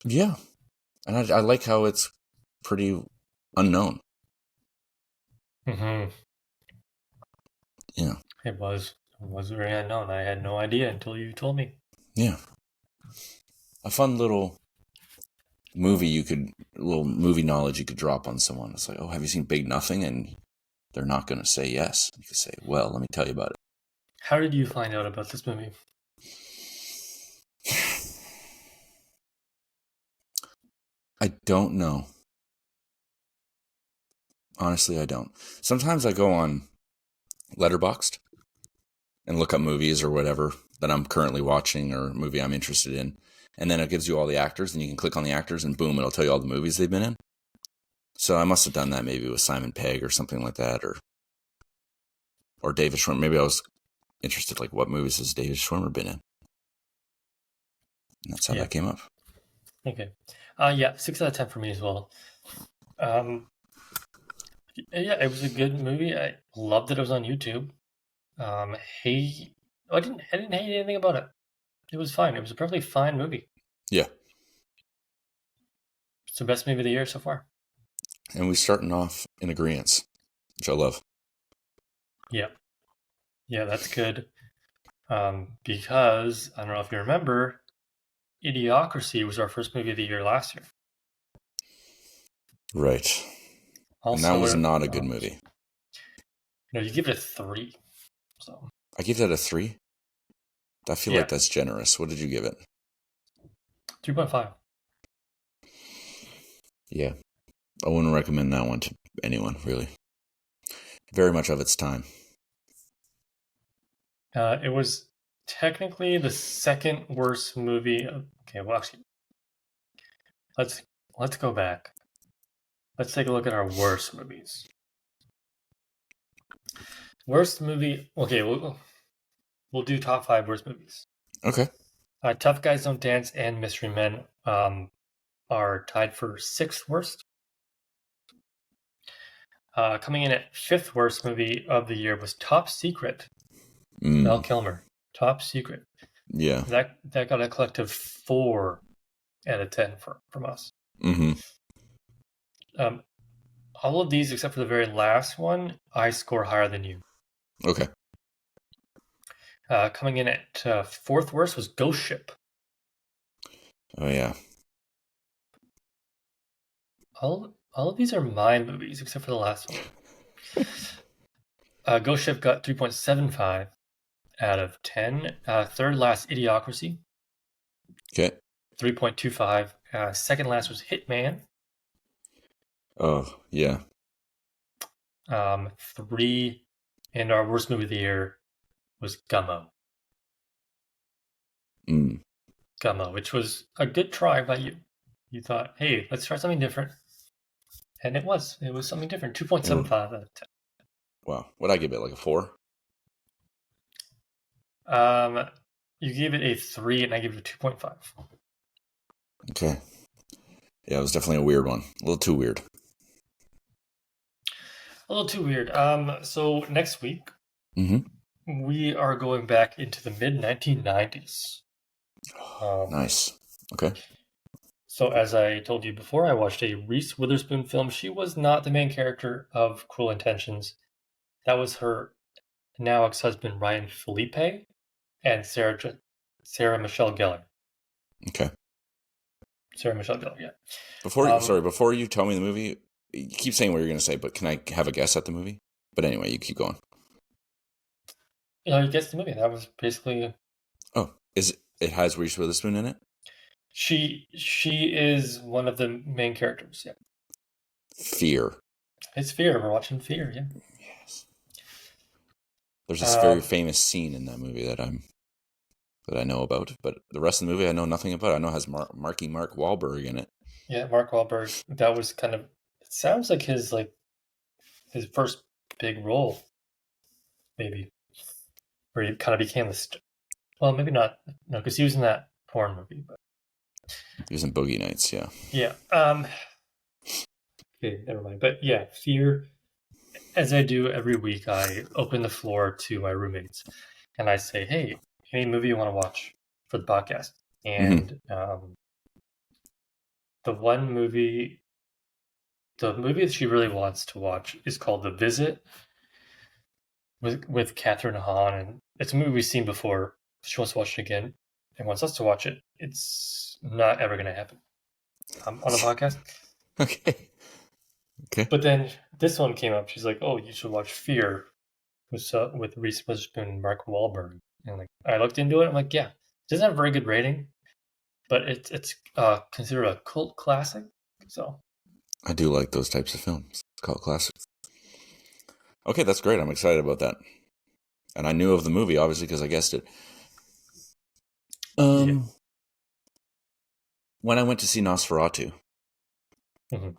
Speaker 1: yeah, and I like how it's pretty unknown.
Speaker 2: Mm-hmm.
Speaker 1: Yeah.
Speaker 2: It was very unknown. I had no idea until you told me.
Speaker 1: Yeah. A fun little movie knowledge you could drop on someone. It's like, oh, have you seen Big Nothing? And they're not going to say yes. You could say, well, let me tell you about it.
Speaker 2: How did you find out about this movie?
Speaker 1: I don't know. Honestly, I don't. Sometimes I go on Letterboxd and look up movies or whatever that I'm currently watching or a movie I'm interested in. And then it gives you all the actors, and you can click on the actors, and boom, it'll tell you all the movies they've been in. So I must have done that maybe with Simon Pegg or something like that, or David Schwimmer. Maybe I was interested, like, what movies has David Schwimmer been in? And that's how that came up.
Speaker 2: Okay. 6 out of 10 for me as well. Yeah, it was a good movie. I loved that it was on YouTube. I didn't hate anything about it. It was fine. It was a perfectly fine movie.
Speaker 1: Yeah.
Speaker 2: It's the best movie of the year so far.
Speaker 1: And we're starting off in agreement, which I love.
Speaker 2: Yeah. Yeah, that's good. Because, I don't know if you remember, Idiocracy was our first movie of the year last year.
Speaker 1: Right.
Speaker 2: Also,
Speaker 1: and that was not a good movie.
Speaker 2: No, you give it a 3. So
Speaker 1: I give that a 3? I feel like that's generous. What did you give it?
Speaker 2: 3.5.
Speaker 1: Yeah. I wouldn't recommend that one to anyone, really. Very much of its time.
Speaker 2: It was technically the second worst movie. Okay, well, actually, let's go back. Let's take a look at our worst movies. Worst movie. Okay, we'll do top 5 worst movies.
Speaker 1: Okay.
Speaker 2: Tough Guys Don't Dance and Mystery Men are tied for 6th worst. Coming in at 5th worst movie of the year was Top Secret. Val Kilmer. Top Secret.
Speaker 1: Yeah.
Speaker 2: That got a collective 4 out of 10 from us.
Speaker 1: Mm-hmm.
Speaker 2: All of these, except for the very last one, I score higher than you.
Speaker 1: Okay.
Speaker 2: Coming in at 4th worst was Ghost Ship.
Speaker 1: Oh, yeah.
Speaker 2: All of these are my movies, except for the last one. Ghost Ship got 3.75 out of 10. Third last, Idiocracy.
Speaker 1: Okay.
Speaker 2: 3.25. Second last was Hitman.
Speaker 1: Oh, yeah.
Speaker 2: 3, and our worst movie of the year was Gummo. Gummo, which was a good try by you. You thought, hey, let's try something different. And it was something different. 2.75 out of 10.
Speaker 1: Wow. What'd I give it, like a 4?
Speaker 2: You gave it a 3, and I gave it a 2.5.
Speaker 1: Okay. Yeah, it was definitely a weird one. A little too weird.
Speaker 2: A little too weird. So next week, we are going back into the mid-1990s.
Speaker 1: Nice. Okay.
Speaker 2: So as I told you before, I watched a Reese Witherspoon film. She was not the main character of Cruel Intentions. That was her now ex-husband, Ryan Felipe, and Sarah Michelle Gellar.
Speaker 1: Okay.
Speaker 2: Sarah Michelle Gellar, yeah.
Speaker 1: Before you tell me the movie, you keep saying what you're going to say, but can I have a guess at the movie? But anyway, you keep going.
Speaker 2: You guessed the movie. That was basically...
Speaker 1: Oh, it has Reese Witherspoon in it?
Speaker 2: She is one of the main characters, yeah.
Speaker 1: Fear.
Speaker 2: It's Fear. We're watching Fear, yeah.
Speaker 1: Yes. There's this very famous scene in that movie that I know about, but the rest of the movie I know nothing about. I know it has Mark Wahlberg in it.
Speaker 2: Yeah, Mark Wahlberg. That was kind of... It sounds like his first big role, maybe, where he kind of became the... Well, maybe not. No, because he was in that porn movie, but...
Speaker 1: He was in Boogie Nights, yeah.
Speaker 2: Yeah. Okay, never mind. But yeah, Fear. As I do every week, I open the floor to my roommates, and I say, "Hey, any movie you want to watch for the podcast?" And the movie that she really wants to watch is called The Visit with Catherine Hahn, and it's a movie we've seen before. She wants to watch it again and wants us to watch it. It's not ever going to happen on a podcast.
Speaker 1: Okay.
Speaker 2: But then this one came up. She's like, "Oh, you should watch Fear with Reese Witherspoon and Mark Wahlberg." And I looked into it. I'm like, yeah, it doesn't have a very good rating, but it's considered a cult classic. So
Speaker 1: I do like those types of films. Cult classics. Okay, that's great. I'm excited about that. And I knew of the movie, obviously, because I guessed it. When I went to see Nosferatu, I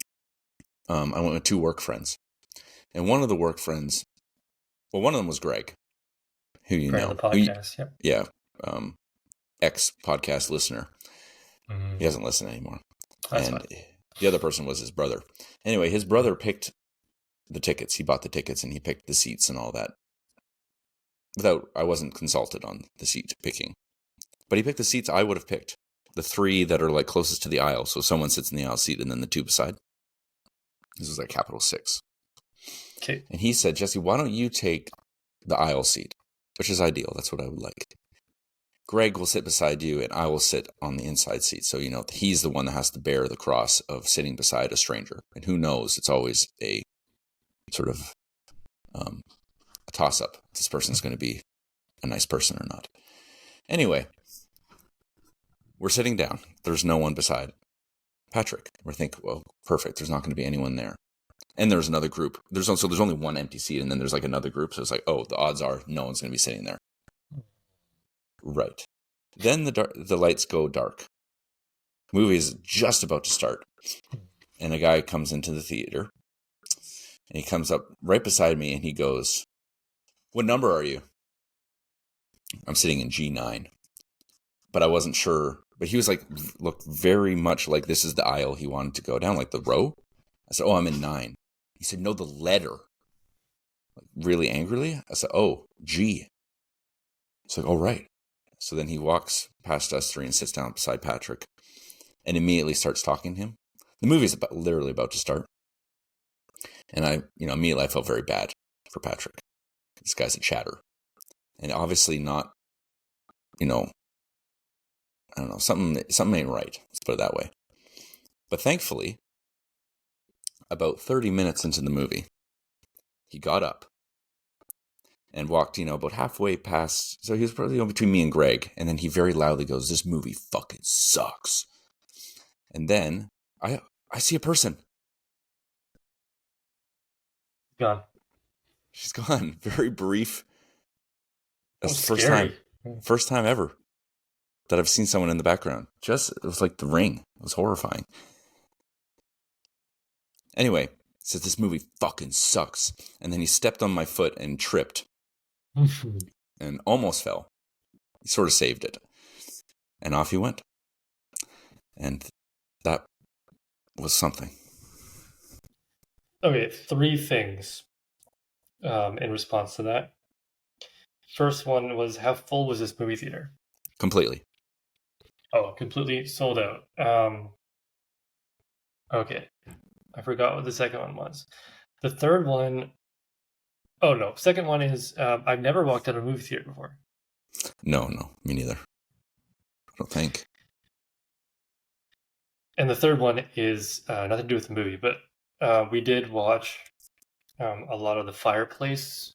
Speaker 1: went with 2 work friends. And one of the work friends, one of them was Greg, who you know.
Speaker 2: The podcast,
Speaker 1: yeah. Ex-podcast listener. He doesn't listen anymore.
Speaker 2: That's
Speaker 1: and
Speaker 2: fine.
Speaker 1: The other person was his brother. Anyway, his brother picked the tickets. He bought the tickets and he picked the seats and all that. I wasn't consulted on the seat picking. But he picked the seats I would have picked. The 3 that are closest to the aisle. So someone sits in the aisle seat and then the 2 beside. This was like capital 6.
Speaker 2: Okay.
Speaker 1: And he said, Jesse, why don't you take the aisle seat? Which is ideal. That's what I would like. Greg will sit beside you, and I will sit on the inside seat. So, he's the one that has to bear the cross of sitting beside a stranger. And who knows? It's always a sort of a toss-up. This person's going to be a nice person or not. Anyway, we're sitting down. There's no one beside Patrick. We're thinking, well, perfect. There's not going to be anyone there. And there's another group. There's only one empty seat, and then there's like another group. So it's like, oh, the odds are no one's going to be sitting there. Right. Then the lights go dark. The movie is just about to start. And a guy comes into the theater. And he comes up right beside me, and he goes, what number are you? I'm sitting in G9. But I wasn't sure. But he was like, looked very much like this is the aisle he wanted to go down, like the row. I said, oh, I'm in 9. He said, no, the letter. Like, really angrily? I said, oh, G. It's like, oh, right. So then he walks past us three and sits down beside Patrick and immediately starts talking to him. The movie's literally about to start. And immediately I felt very bad for Patrick. This guy's a chatter. And obviously not, I don't know, something ain't right. Let's put it that way. But thankfully, about 30 minutes into the movie, he got up and walked, about halfway past. So he was probably between me and Greg. And then he very loudly goes, this movie fucking sucks. And then I see a person.
Speaker 2: Gone.
Speaker 1: She's gone. Very brief. That's the
Speaker 2: scary.
Speaker 1: First time ever that I've seen someone in the background. It was like The Ring. It was horrifying. Anyway, he says, this movie fucking sucks. And then he stepped on my foot and tripped. And almost fell. He sort of saved it. And off he went. And that was something.
Speaker 2: Okay, 3 things in response to that. First one was, how full was this movie theater?
Speaker 1: Completely.
Speaker 2: Oh, completely sold out. Okay. I forgot what the second one was. The third one... Oh, no. Second one is, I've never walked out of a movie theater before.
Speaker 1: No, me neither. I don't think.
Speaker 2: And the third one is nothing to do with the movie, but we did watch a lot of the fireplace.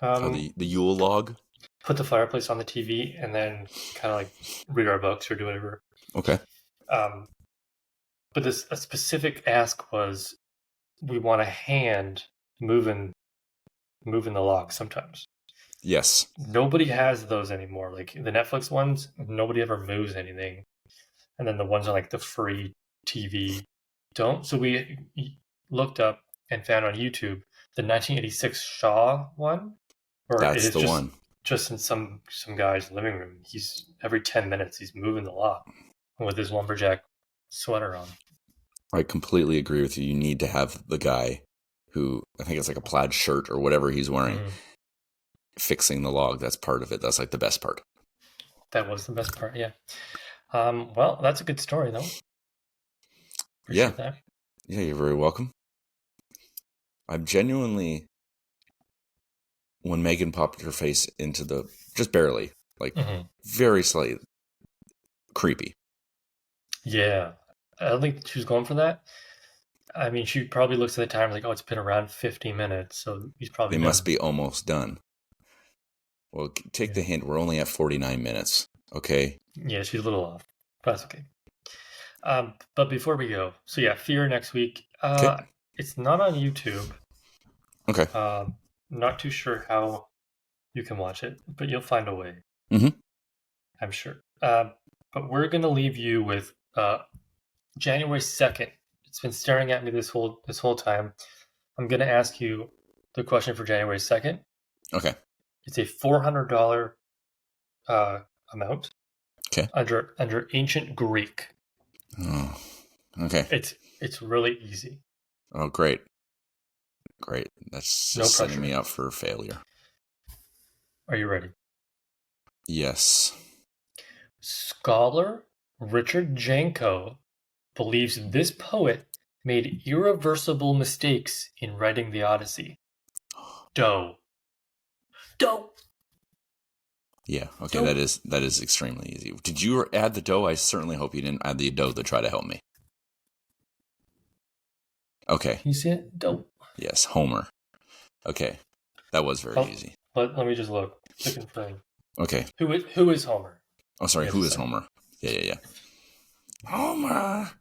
Speaker 1: The Yule log?
Speaker 2: Put the fireplace on the TV and then kind of like read our books or do whatever.
Speaker 1: Okay.
Speaker 2: But a specific ask was, we want a hand moving the log sometimes.
Speaker 1: Yes.
Speaker 2: Nobody has those anymore. Like the Netflix ones, nobody ever moves anything. And then the ones on like the free TV don't. So we looked up and found on YouTube the 1986 Shaw one.
Speaker 1: That's the one.
Speaker 2: Just in some guy's living room. He's every 10 minutes he's moving the log with his lumberjack sweater on.
Speaker 1: I completely agree with you. You need to have the guy who, I think it's like a plaid shirt or whatever he's wearing, fixing the log. That's part of it. That's like the best part.
Speaker 2: That was the best part, yeah. Well, that's a good story, though. Appreciate that.
Speaker 1: Yeah, you're very welcome. I'm genuinely, when Megan popped her face into just barely, like very slightly creepy.
Speaker 2: Yeah. I don't think she was going for that. I mean, she probably looks at the time like, oh, it's been around 50 minutes, so he's probably
Speaker 1: They must be almost done. Well, take the hint. We're only at 49 minutes, okay?
Speaker 2: Yeah, she's a little off. But that's okay. But before we go, so yeah, Fear next week.
Speaker 1: Okay.
Speaker 2: It's not on YouTube.
Speaker 1: Okay.
Speaker 2: Not too sure how you can watch it, but you'll find a way.
Speaker 1: Mm-hmm.
Speaker 2: I'm sure. But we're going to leave you with January 2nd. It's been staring at me this whole time. I'm going to ask you the question for January 2nd.
Speaker 1: Okay.
Speaker 2: It's a $400 amount.
Speaker 1: Okay.
Speaker 2: Under ancient Greek.
Speaker 1: Oh. Okay.
Speaker 2: It's really easy.
Speaker 1: Oh, great. That's just setting me up for failure.
Speaker 2: Are you ready?
Speaker 1: Yes.
Speaker 2: Scholar Richard Janko believes this poet made irreversible mistakes in writing the Odyssey? Doe. Doe.
Speaker 1: Yeah, okay,
Speaker 2: Doe.
Speaker 1: that is extremely easy. Did you add the dough? I certainly hope you didn't add the dough to try to help me. Okay.
Speaker 2: Can you see it? Doe.
Speaker 1: Yes, Homer. Okay, that was very easy.
Speaker 2: Let me just look to confirm.
Speaker 1: Okay.
Speaker 2: Who is Homer?
Speaker 1: Oh, sorry, who is Homer? Yeah. Homer!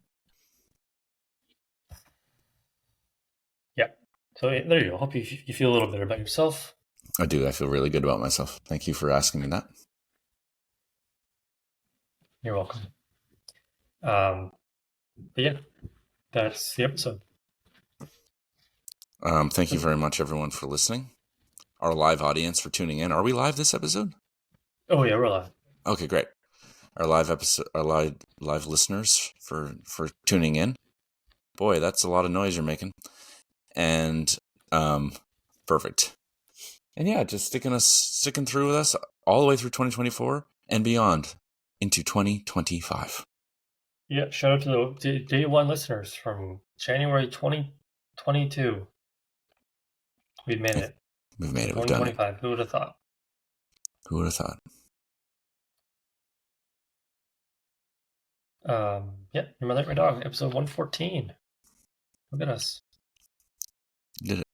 Speaker 2: Yeah. So there you go. Hope you feel a little better about yourself.
Speaker 1: I do. I feel really good about myself. Thank you for asking me that.
Speaker 2: You're welcome. But yeah, that's the episode.
Speaker 1: Thank you very much, everyone, for listening. Our live audience for tuning in. Are we live this episode?
Speaker 2: Oh yeah, we're live.
Speaker 1: Okay, great. Our live listeners for tuning in. Boy, that's a lot of noise you're making. And perfect. And yeah, just sticking through with us all the way through 2024 and beyond into 2025.
Speaker 2: Yeah, shout out to the day one listeners from January 2022. We've made it.
Speaker 1: We've made it. We've done it.
Speaker 2: 2025. Who would have thought?
Speaker 1: Who would have thought?
Speaker 2: Yeah, Your Mother Ate My Dog, episode 114. Look at us.
Speaker 1: You did it.